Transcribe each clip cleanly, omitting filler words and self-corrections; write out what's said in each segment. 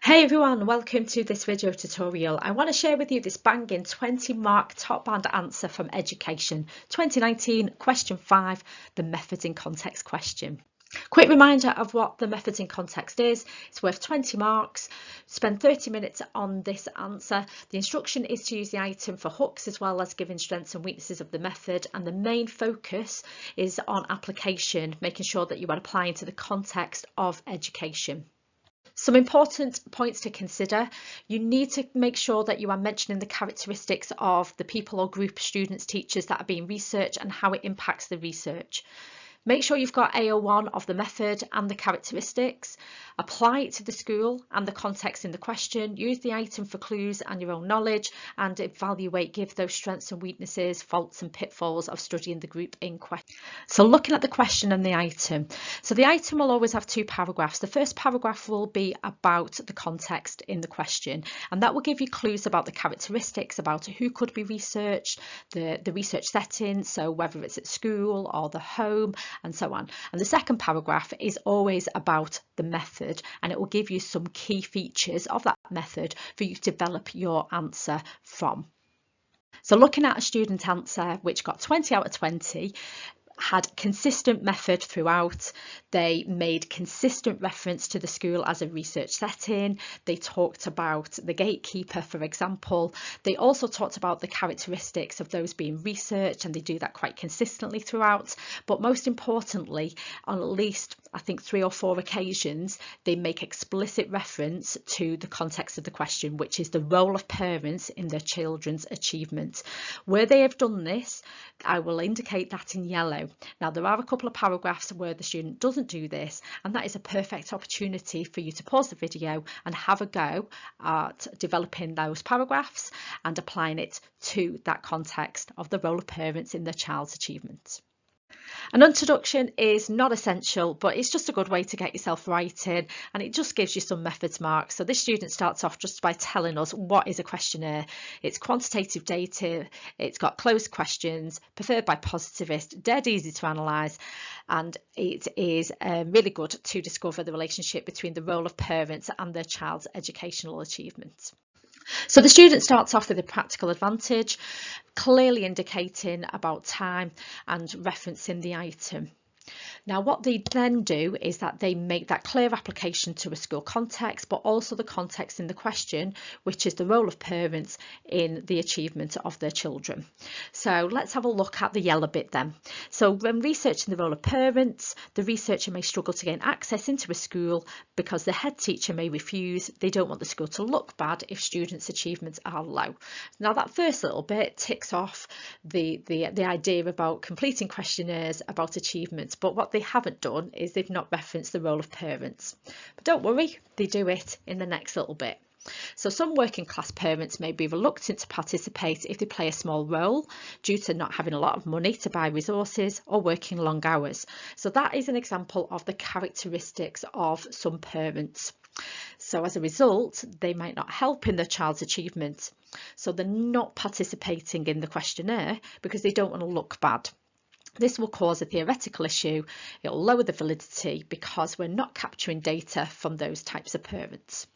Hey everyone, welcome to this video tutorial. I want to share with you this banging 20-mark top band answer from Education 2019, question 5, the methods in context question. Quick reminder of what the methods in context is. It's worth 20 marks. Spend 30 minutes on this answer. The instruction is to use the item for hooks as well as giving strengths and weaknesses of the method, and the main focus is on application, making sure that you are applying to the context of education. Some important points to consider. You need to make sure that you are mentioning the characteristics of the people or group of students, teachers that are being researched and how it impacts the research. Make sure you've got AO1 of the method and the characteristics. Apply it to the school and the context in the question. Use the item for clues and your own knowledge, and evaluate, give those strengths and weaknesses, faults and pitfalls of studying the group in question. So looking at the question and the item. So the item will always have two paragraphs. The first paragraph will be about the context in the question, and that will give you clues about the characteristics, about who could be researched, the research setting, so whether it's at school or the home, and so on. And the second paragraph is always about the method, and it will give you some key features of that method for you to develop your answer from. So looking at a student answer which got 20 out of 20, had consistent method throughout. They made consistent reference to the school as a research setting. They talked about the gatekeeper, for example. They also talked about the characteristics of those being researched, and they do that quite consistently throughout. But most importantly, on at least I think 3 or 4 occasions, they make explicit reference to the context of the question, which is the role of parents in their children's achievement. Where they have done this, I will indicate that in yellow. Now, there are a couple of paragraphs where the student doesn't do this, and that is a perfect opportunity for you to pause the video and have a go at developing those paragraphs and applying it to that context of the role of parents in their child's achievement. An introduction is not essential, but it's just a good way to get yourself writing, and it just gives you some methods marks. So this student starts off just by telling us what is a questionnaire. It's quantitative data, it's got closed questions, preferred by positivists, dead easy to analyse, and it is really good to discover the relationship between the role of parents and their child's educational achievement. So the student starts off with a practical advantage, clearly indicating about time and referencing the item. Now, what they then do is that they make that clear application to a school context, but also the context in the question, which is the role of parents in the achievement of their children. So let's have a look at the yellow bit then. So when researching the role of parents, the researcher may struggle to gain access into a school because the head teacher may refuse. They don't want the school to look bad if students' achievements are low. Now, that first little bit ticks off the idea about completing questionnaires about achievements, but what they haven't done is they've not referenced the role of parents. But don't worry, they do it in the next little bit. So some working class parents may be reluctant to participate if they play a small role due to not having a lot of money to buy resources or working long hours. So that is an example of the characteristics of some parents. So as a result, they might not help in their child's achievement. So they're not participating in the questionnaire because they don't want to look bad. This will cause a theoretical issue. It will lower the validity because we're not capturing data from those types of parents.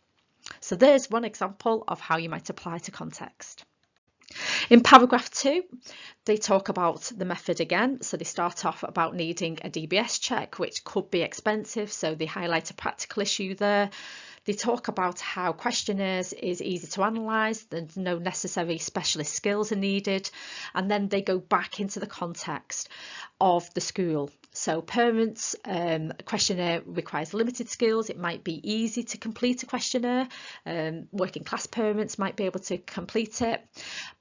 So there's one example of how you might apply to context. In paragraph 2, they talk about the method again. So they start off about needing a DBS check, which could be expensive. So they highlight a practical issue there. They talk about how questionnaires is easy to analyse, there's no necessary specialist skills are needed, and then they go back into the context of the school. So parents, questionnaire requires limited skills. It might be easy to complete a questionnaire. Working class parents might be able to complete it,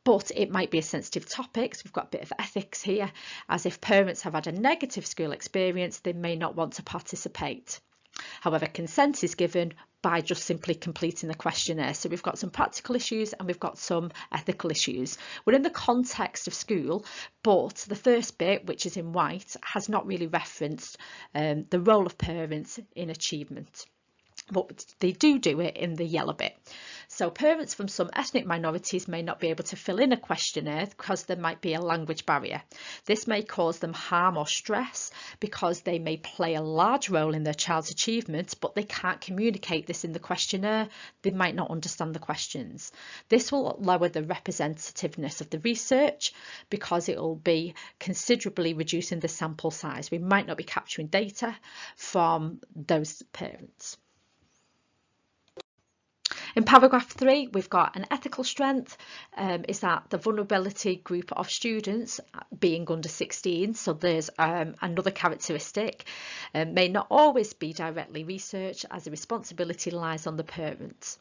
but it might be a sensitive topic. So we've got a bit of ethics here, as if parents have had a negative school experience, they may not want to participate. However, consent is given by just simply completing the questionnaire. So we've got some practical issues and we've got some ethical issues. We're in the context of school, but the first bit, which is in white, has not really referenced the role of parents in achievement. But they do it in the yellow bit. So parents from some ethnic minorities may not be able to fill in a questionnaire because there might be a language barrier. This may cause them harm or stress because they may play a large role in their child's achievement, but they can't communicate this in the questionnaire. They might not understand the questions. This will lower the representativeness of the research because it will be considerably reducing the sample size. We might not be capturing data from those parents. In paragraph 3, we've got an ethical strength, is that the vulnerability group of students being under 16, so there's another characteristic, may not always be directly researched as the responsibility lies on the parents.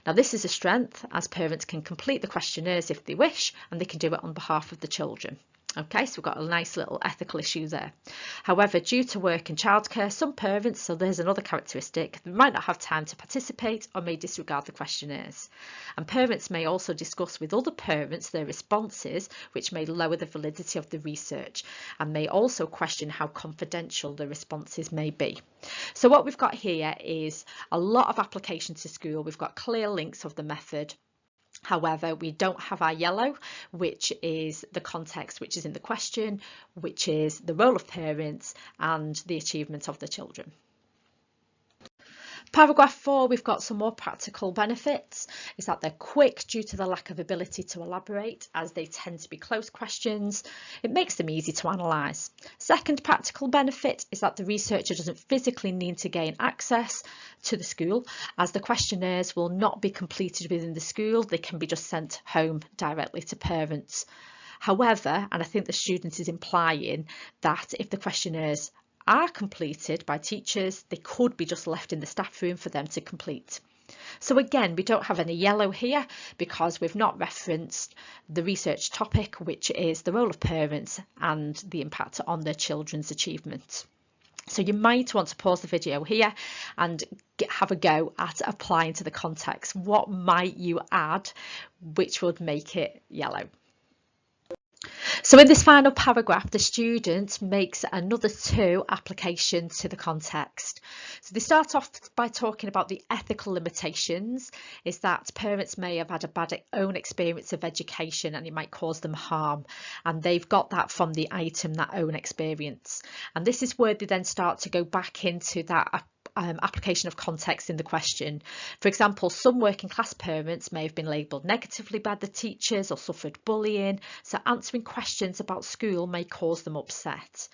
Now this is a strength as parents can complete the questionnaires if they wish, and they can do it on behalf of the children. Okay, so we've got a nice little ethical issue there. However, due to work and childcare, some parents, so there's another characteristic, they might not have time to participate or may disregard the questionnaires. And parents may also discuss with other parents their responses, which may lower the validity of the research and may also question how confidential the responses may be. So what we've got here is a lot of application to school. We've got clear links of the method. However, we don't have our yellow, which is the context, which is in the question, which is the role of parents and the achievement of the children. Paragraph 4, we've got some more practical benefits, is that they're quick due to the lack of ability to elaborate, as they tend to be close questions. It makes them easy to analyse. Second practical benefit is that the researcher doesn't physically need to gain access to the school, as the questionnaires will not be completed within the school. They can be just sent home directly to parents. However, and I think the student is implying that if the questionnaires are completed by teachers, they could be just left in the staff room for them to complete. So again, we don't have any yellow here because we've not referenced the research topic, which is the role of parents and the impact on their children's achievement. So you might want to pause the video here and have a go at applying to the context. What might you add which would make it yellow? So in this final paragraph, the student makes another 2 applications to the context. So they start off by talking about the ethical limitations, is that parents may have had a bad own experience of education and it might cause them harm. And they've got that from the item, that own experience. And this is where they then start to go back into that application of context in the question. For example, some working class parents may have been labelled negatively by the teachers or suffered bullying, so answering questions about school may cause them upset.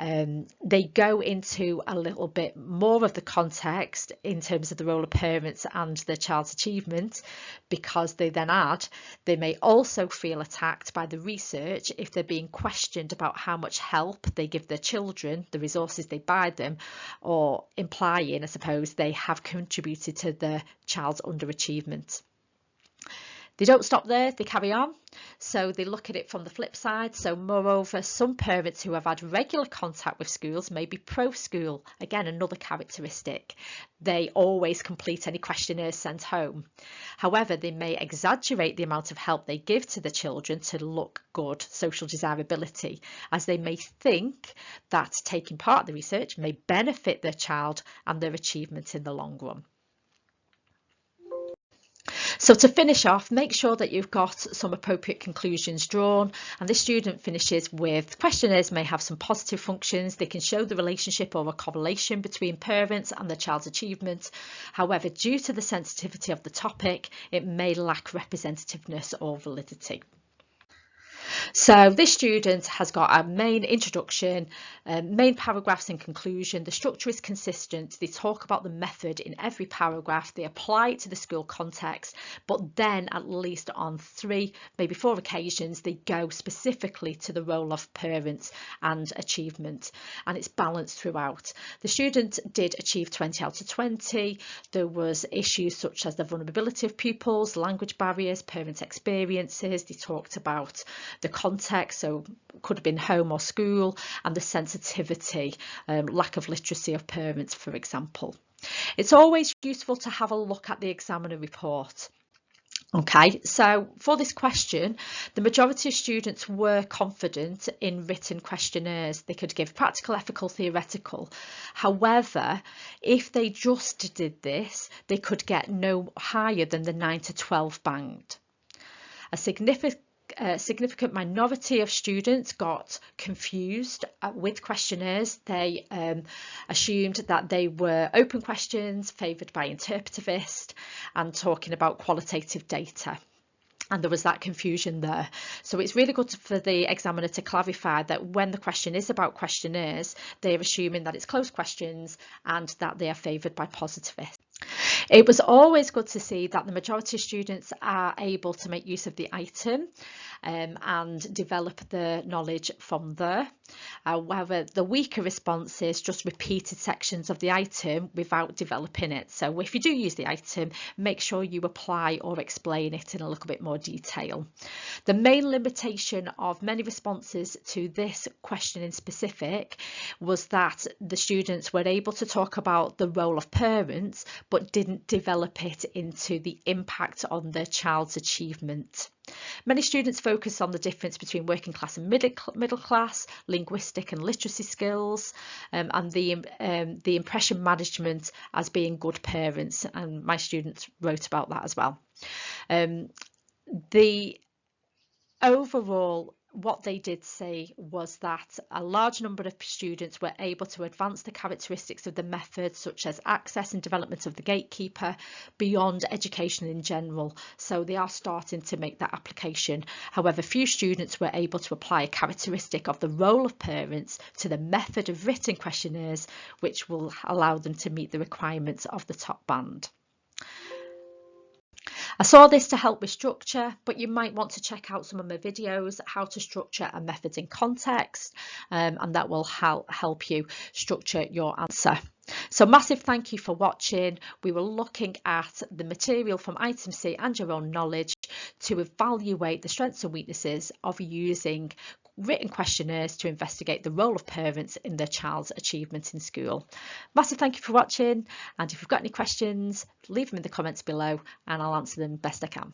They go into a little bit more of the context in terms of the role of parents and their child's achievement, because they then add they may also feel attacked by the research if they're being questioned about how much help they give their children, the resources they buy them, or implying, I suppose, they have contributed to their child's underachievement. They don't stop there, they carry on. So they look at it from the flip side. So moreover, some parents who have had regular contact with schools may be pro-school. Again, another characteristic. They always complete any questionnaires sent home. However, they may exaggerate the amount of help they give to the children to look good, social desirability, as they may think that taking part in the research may benefit their child and their achievement in the long run. So to finish off, make sure that you've got some appropriate conclusions drawn, and this student finishes with questionnaires may have some positive functions. They can show the relationship or a correlation between parents and their child's achievement. However, due to the sensitivity of the topic, it may lack representativeness or validity. So this student has got a main introduction, main paragraphs in conclusion. The structure is consistent. They talk about the method in every paragraph. They apply it to the school context, but then at least on 3, maybe 4 occasions, they go specifically to the role of parents and achievement, and it's balanced throughout. The student did achieve 20 out of 20. There was issues such as the vulnerability of pupils, language barriers, parent experiences. They talked about the context, so could have been home or school, and the sensitivity, lack of literacy of parents, for example. It's always useful to have a look at the examiner report. Okay, so for this question, the majority of students were confident in written questionnaires. They could give practical, ethical, theoretical. However, if they just did this, they could get no higher than the 9 to 12 band. A significant minority of students got confused with questionnaires. They assumed that they were open questions favoured by interpretivist and talking about qualitative data. And there was that confusion there. So it's really good for the examiner to clarify that when the question is about questionnaires, they're assuming that it's closed questions and that they are favoured by positivists. It was always good to see that the majority of students are able to make use of the item and develop the knowledge from there. However, the weaker responses just repeated sections of the item without developing it. So if you do use the item, make sure you apply or explain it in a little bit more detail. The main limitation of many responses to this question in specific was that the students were able to talk about the role of parents, but didn't develop it into the impact on their child's achievement. Many students focus on the difference between working class and middle class, linguistic and literacy skills, and the impression management as being good parents, and my students wrote about that as well. The overall, what they did say was that a large number of students were able to advance the characteristics of the method, such as access and development of the gatekeeper, beyond education in general. So they are starting to make that application. However, few students were able to apply a characteristic of the role of parents to the method of written questionnaires, which will allow them to meet the requirements of the top band. I saw this to help with structure, but you might want to check out some of my videos, how to structure a method in context, and that will help you structure your answer. So massive thank you for watching. We were looking at the material from item C and your own knowledge to evaluate the strengths and weaknesses of using written questionnaires to investigate the role of parents in their child's achievement in school. Massive thank you for watching, and if you've got any questions, leave them in the comments below and I'll answer them best I can.